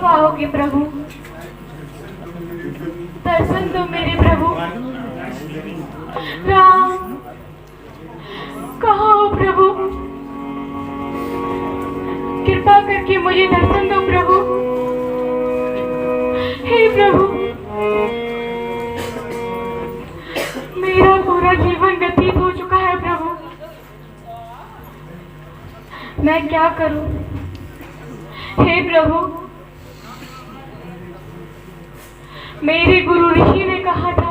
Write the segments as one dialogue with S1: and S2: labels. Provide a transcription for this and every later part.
S1: कब आओगे प्रभु? दर्शन दो मेरे प्रभु। राम, कहाँ हो प्रभु? कृपा करके मुझे दर्शन दो प्रभु। हे प्रभु, मेरा पूरा जीवन व्यतीत हो चुका है प्रभु। मैं क्या करूं? हे प्रभु, मेरे गुरु ऋषि ने कहा था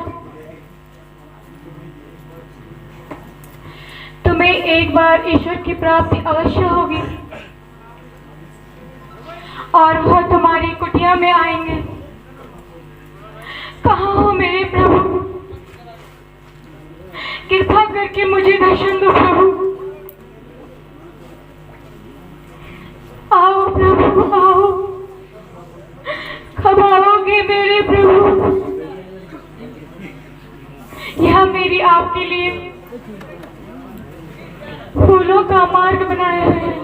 S1: तुम्हें एक बार ईश्वर की प्राप्ति अवश्य होगी और वह तुम्हारी कुटिया में आएंगे। कहाँ हो मेरे प्रभु? कृपा करके मुझे दर्शन दो प्रभु। आओ प्रभु आओ, कब आओगे मेरे प्रभु? यह मेरी आपके लिए फूलों का मार्ग बनाया है।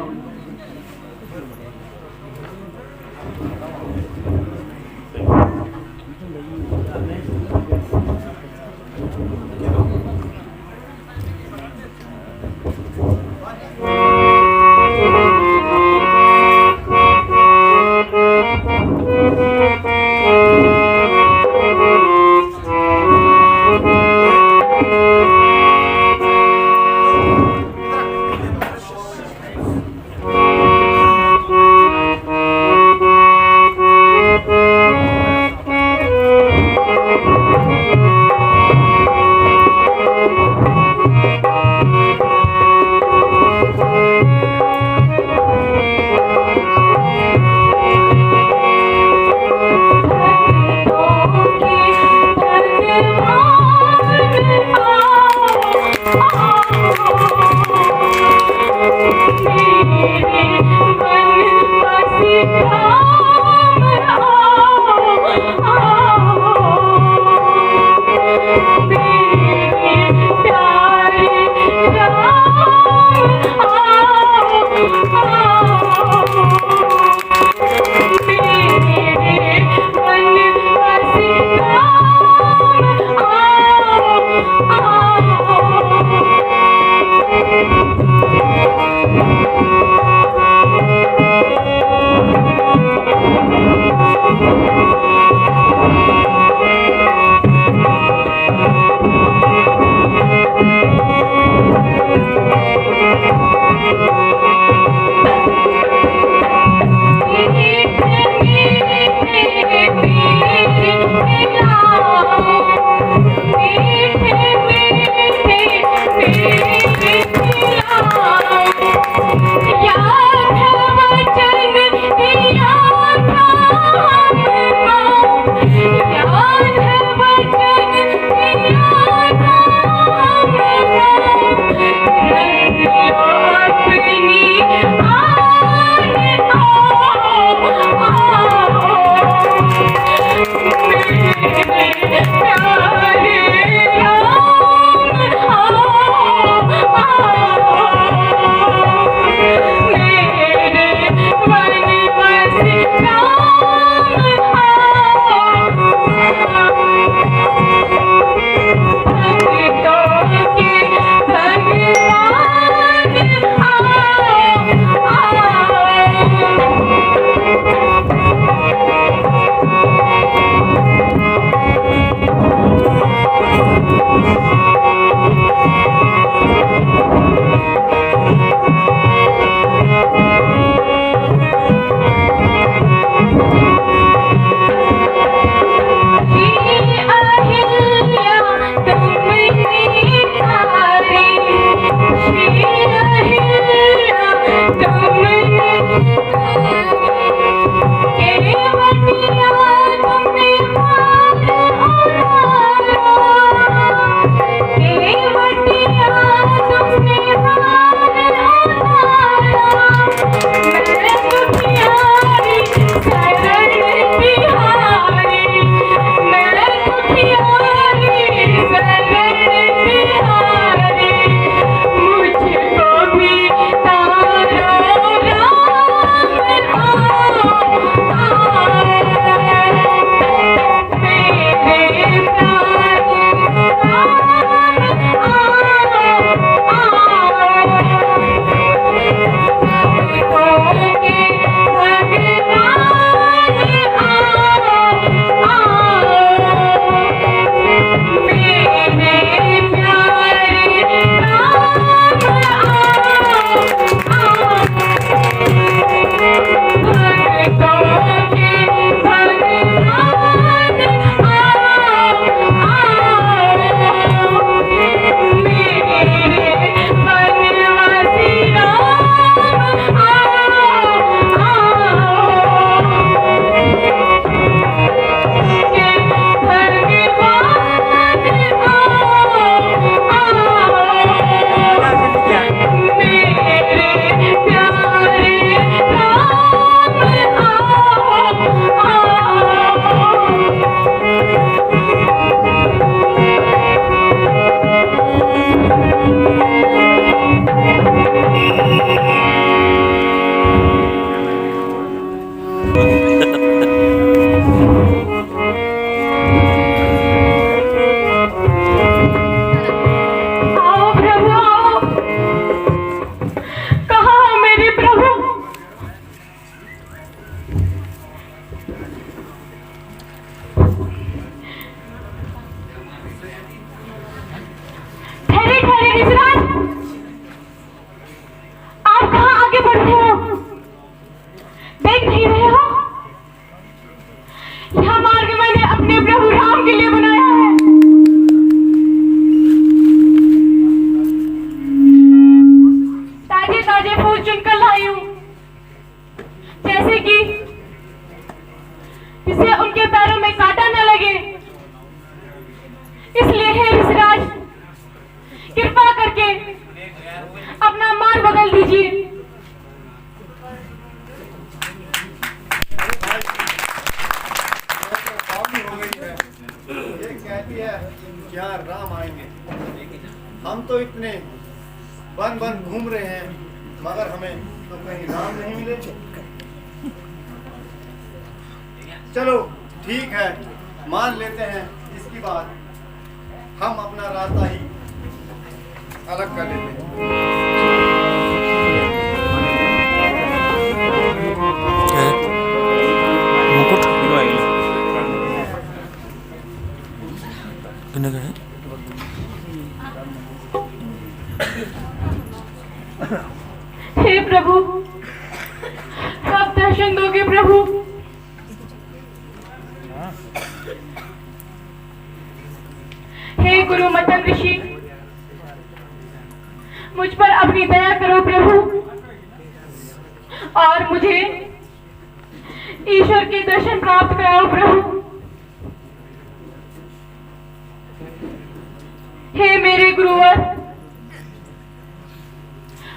S1: जिससे कि जिससे उनके पैरों में कांटा न लगे। इसलिए हे ऋषिराज, कृपा करके अपना मार्ग बदल दीजिए।
S2: ये कहती है क्या राम आएंगे। हम तो इतने वन वन घूम रहे हैं मगर हमें तो कहीं राम नहीं मिले। चलो ठीक है, मान लेते हैं इसकी बात, हम अपना रास्ता ही अलग कर लेते हैं।
S3: मुकुट कितने का है?
S1: हे प्रभु, कब दर्शन दोगे प्रभु? हे गुरु मतंग ऋषि, मुझ पर अपनी दया करो प्रभु और मुझे ईश्वर के दर्शन प्राप्त कराओ प्रभु। हे मेरे गुरुवर,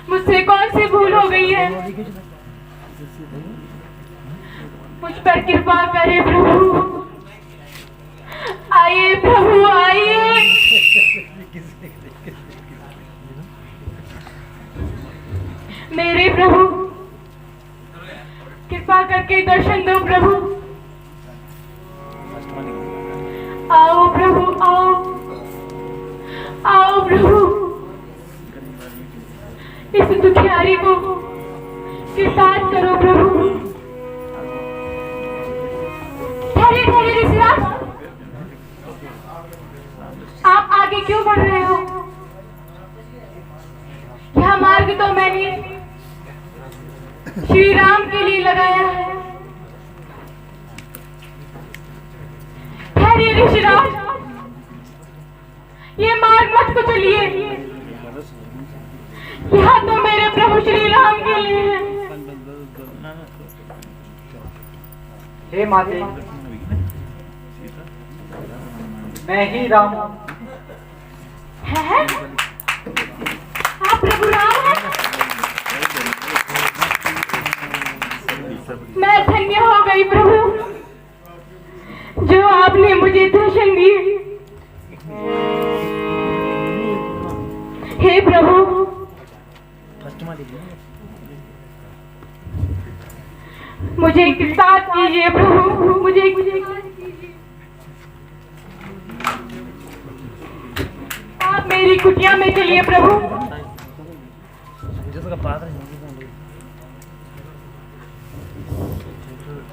S1: मुझसे कौन सी भूल हो गई है? मुझ पर कृपा करे प्रभु। आइए प्रभु आइए। मेरे प्रभु, कृपा करके दर्शन दो प्रभु। आओ प्रभु आओ, आओ प्रभु, इस दुखियारी को कृतार्थ करो प्रभु। ठहरे ठहरे ऋषिराज, आप आगे क्यों बढ़ रहे हो? यह मार्ग तो मैंने श्री राम के लिए लगाया है। ठहरिए ऋषिराज, ये मार्ग मत को चलिए, यह तो मेरे प्रभु श्री राम के लिए है।
S4: हे माते, मैं ही राम हूं।
S1: है? आप प्रभु राम हैं? मैं धन्य हो गई प्रभु, जो आपने मुझे दर्शन दिए। हे प्रभु, मुझे कृतार्थ कीजिए प्रभु, मुझे आप मेरी कुटिया में चलिए प्रभु।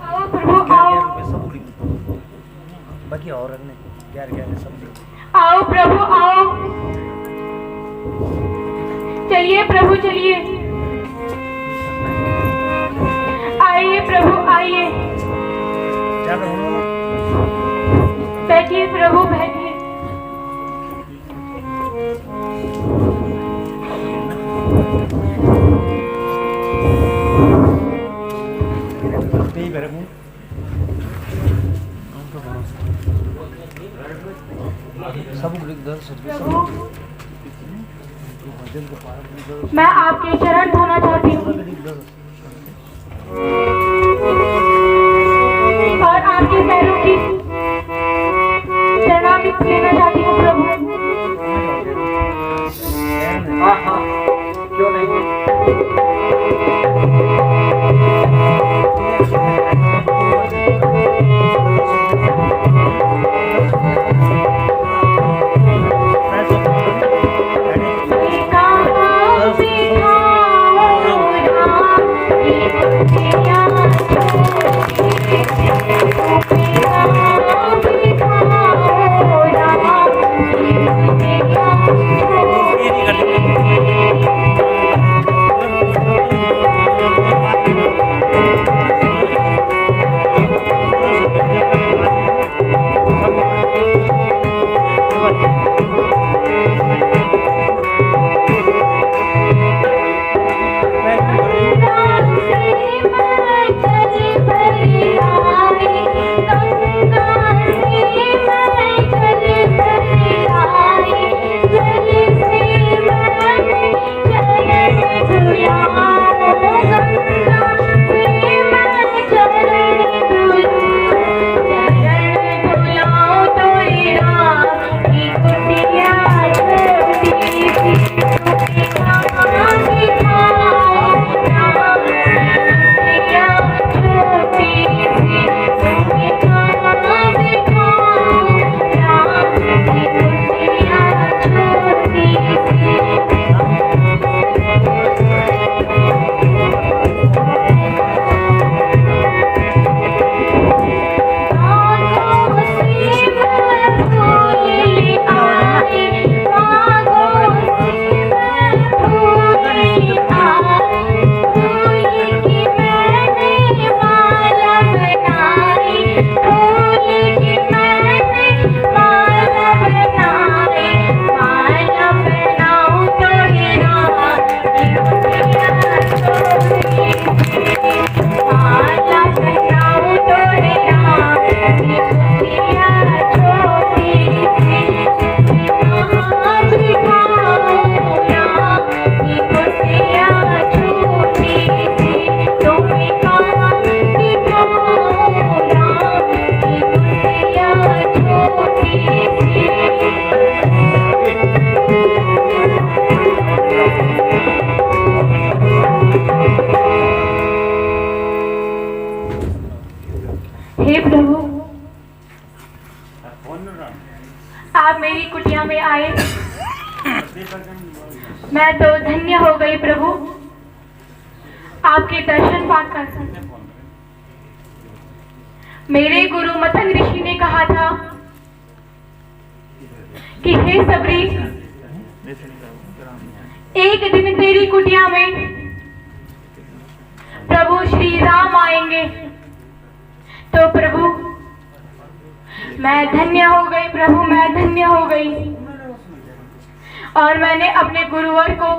S1: आओ प्रभु आओ,
S4: बाकी और सब
S1: आओ प्रभु आओ, चलिए प्रभु चलिए, आइए प्रभु आइए, बैठिए प्रभु बैठिए। मैं आपके चरण धोना चाहती हूँ और आपके पैरों की प्रणामी लेना चाहती हूँ प्रभु।
S4: हाँ हाँ, क्यों नहीं।
S1: हे प्रभु, आप मेरी कुटिया में आए, मैं तो धन्य हो गई प्रभु आपके दर्शन पाकर। मेरे गुरु मतंग ऋषि ने कहा था कि हे सबरी, एक दिन तेरी कुटिया में प्रभु श्री राम आएंगे। तो प्रभु, मैं धन्य हो गई प्रभु, मैं धन्य हो गई। और मैंने अपने गुरुवर को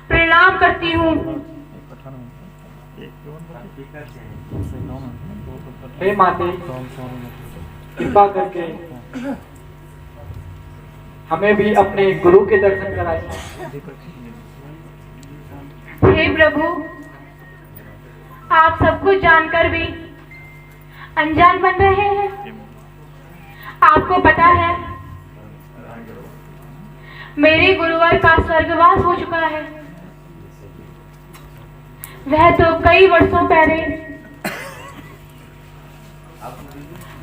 S1: प्रणाम करती हूँ।
S4: हे माते, कृपा करके हमें भी अपने गुरु के दर्शन कराएं।
S1: हे प्रभु, आप सब कुछ जानकर भी अनजान बन रहे हैं। आपको पता है मेरे गुरुवर का स्वर्गवास हो चुका है। वह तो कई वर्षों पहले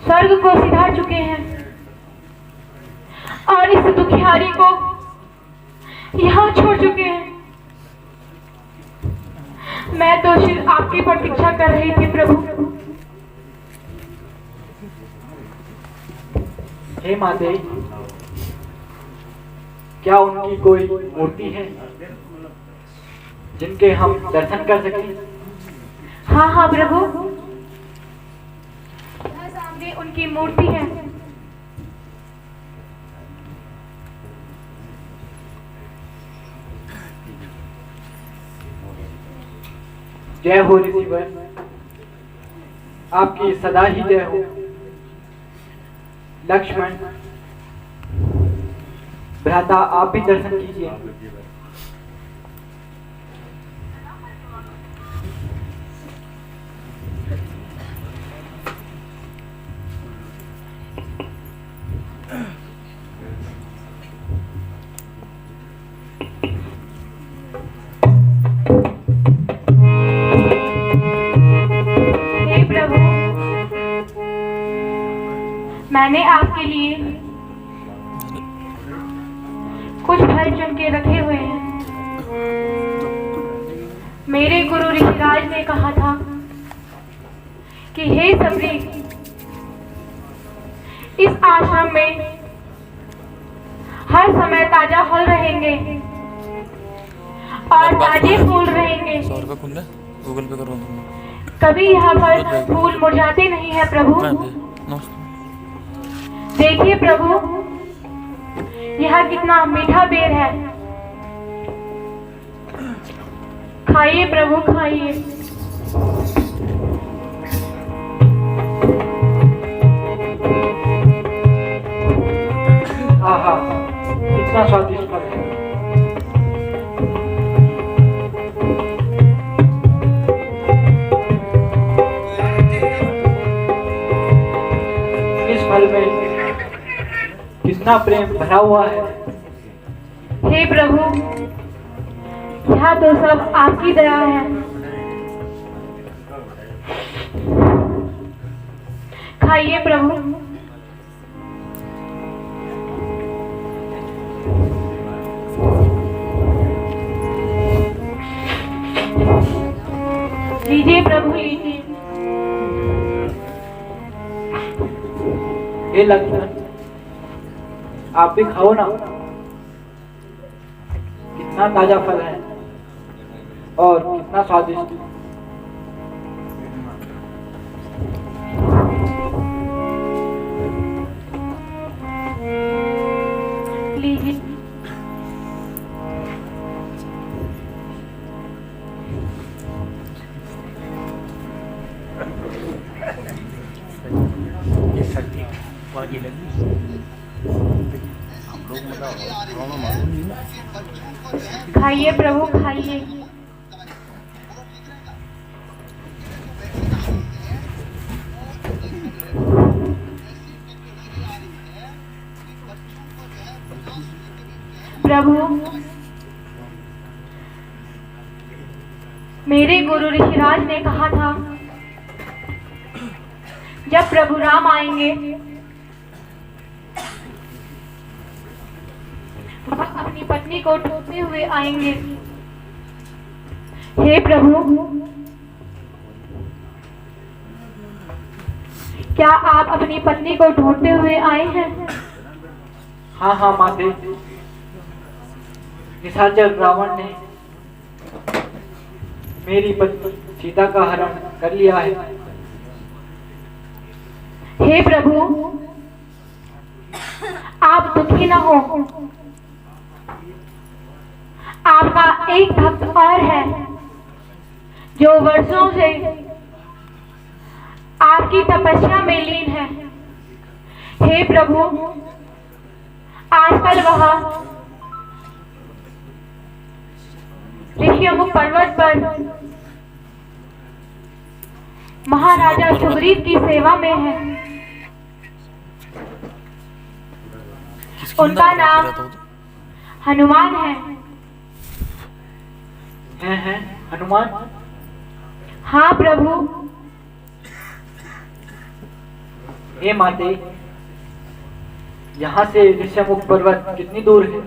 S1: स्वर्ग को सिधार चुके हैं और इस दुखियारी को यहाँ छोड़ चुके हैं। मैं तो सिर्फ आपकी प्रतीक्षा कर रही थी प्रभु।
S4: हे माते, क्या उनकी कोई मूर्ति है जिनके हम दर्शन कर सकें?
S1: हाँ हाँ प्रभु, सामने उनकी मूर्ति है।
S4: जय हो ऋषिवर, आपकी सदा ही जय हो। लक्ष्मण भ्राता, आप भी दर्शन कीजिए।
S1: हे प्रभु, मैंने आपके लिए कुछ फल चुन के रखे हुए हैं। मेरे गुरु ऋषिराज ने कहा था कि हे सबरी, इस आश्रम में हर समय ताजा फल रहेंगे और ताजे फूल रहेंगे।
S3: गूगल पे करो।
S1: कभी यहाँ पर फूल मुरझाते नहीं है प्रभु। देखिए प्रभु, यह कितना मीठा बेर है। खाइए प्रभु, खाइए।
S4: आहा, इतना स्वादिष्ट फल है। इस फल में कितना प्रेम भरा हुआ है।
S1: हे प्रभु, यह तो सब आपकी दया है। खाइए प्रभु। लीजिए प्रभु, लीजिए।
S4: हे लक्ष्मण, आप भी खाओ ना। कितना ताजा फल है और कितना स्वादिष्ट।
S1: लीजिए। खाइए प्रभु, खाइए। प्रभु, मेरे गुरु ऋषिराज ने कहा था जब प्रभु राम आएंगे वह अपनी पत्नी को ढूंढते हुए आएंगे। हे प्रभु, क्या आप अपनी पत्नी को ढूंढते हुए आए हैं?
S4: हाँ हाँ माते, निशाचर रावण ने मेरी पत्नी सीता का हरण कर लिया है।
S1: हे प्रभु, आप दुखी न हो। आपका एक भक्त और है जो वर्षों से आपकी तपस्या में लीन है। हे प्रभु, आजकल वह ऋषिमुख पर्वत पर महाराजा सुग्रीव की सेवा में है। उनका नाम हनुमान है।
S4: हैं हनुमान?
S1: हाँ प्रभु।
S4: हे माते, यहाँ से ऋषिमुख पर्वत कितनी दूर है?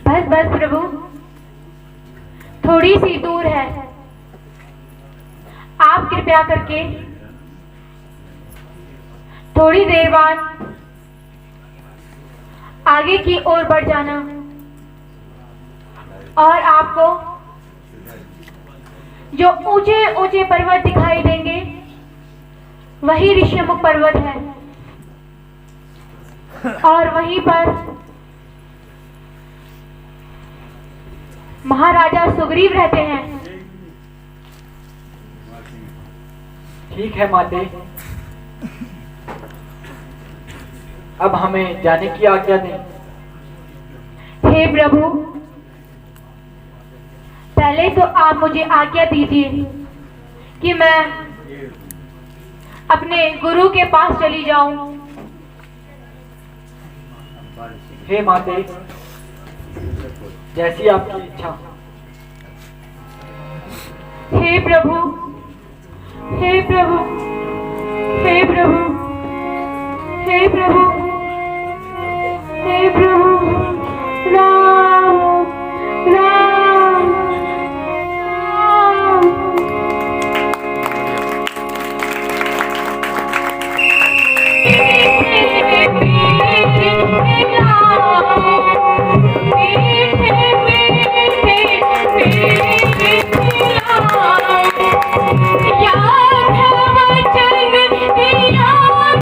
S1: बस बस प्रभु, थोड़ी सी दूर है। आप कृपया करके थोड़ी देर बाद आगे की ओर बढ़ जाना और आपको जो ऊंचे ऊंचे पर्वत दिखाई देंगे वही ऋषिमुख पर्वत है और वहीं पर महाराजा सुग्रीव रहते हैं।
S4: ठीक है माते, अब हमें जाने की आज्ञा दें।
S1: हे प्रभु, पहले तो आप मुझे आज्ञा दीजिए कि मैं अपने गुरु के पास चली जाऊं।
S4: हे माते, जैसी आपकी इच्छा।
S1: हे प्रभु, हे प्रभु, हे प्रभु, हे प्रभु।